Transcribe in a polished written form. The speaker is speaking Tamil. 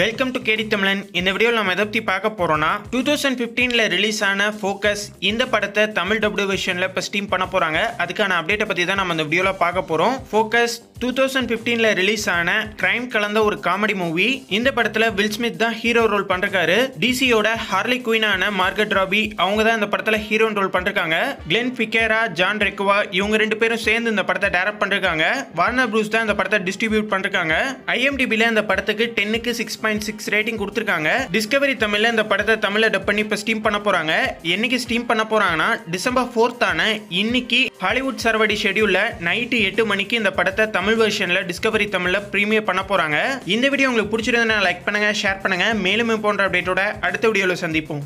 வெல்கம் டு கேடி தமிழன். இந்த வீடியோவில் நம்ம எதை பற்றி பார்க்க போகிறோம்னா 2015 ரிலீஸ் ஆன ஃபோக்கஸ் இந்த படத்தை தமிழ் டப்டு வெர்ஷனில் இப்போ ஸ்ட்ரீம் பண்ண போகிறாங்க. அதுக்கான அப்டேட்டை பற்றி தான் நம்ம இந்த வீடியோவில் பார்க்க போகிறோம். ஃபோக்கஸ் 2015 ரிலீஸ் ஆன கிரைம் கலந்த ஒரு காமெடி மூவி. இந்த படத்தில் வில் ஸ்மித் தான் ஹீரோ ரோல் பண்ணிருக்காரு. டிசியோட ஹார்லி குயினான மார்கட் ராபி அவங்க தான் இந்த படத்தில் ஹீரோன் ரோல் பண்ணிருக்காங்க. கிளென் ஃபிகேரா, ஜான் ரெக்குவா இவங்க ரெண்டு பேரும் சேர்ந்து இந்த படத்தை டைரக்ட் பண்ணிருக்காங்க. வார்னர் ப்ரூஸ் தான் இந்த படத்தை டிஸ்ட்ரிபியூட் பண்ணிருக்காங்க. IMDbல இந்த படத்துக்கு 10க்கு 6.6 ரேட்டிங் கொடுத்திருக்காங்க. டிஸ்கவரி தமிழ்ல இந்த படத்தை தமிழ்ல டப் பண்ணி இப்ப ஸ்ட்ரீம் பண்ண போறாங்க. என்னைக்கு ஸ்ட்ரீம் பண்ண போறாங்கன்னா டிசம்பர் 4th ஆன இன்னைக்கு ஹாலிவுட் சர்வடி ஷெட்யூல்ல நைட் 8 மணிக்கு இந்த படத்தை தமிழ் வெர்ஷன்ல டிஸ்கவரி தமிழ்ல பிரீமியர் பண்ண போறாங்க. இந்த வீடியோ உங்களுக்கு பிடிச்சிருந்தா லைக் பண்ணுங்க, ஷேர் பண்ணுங்க. மேலும் போன்ற அப்டேட்டோட அடுத்த வீடியோல சந்திப்போம்.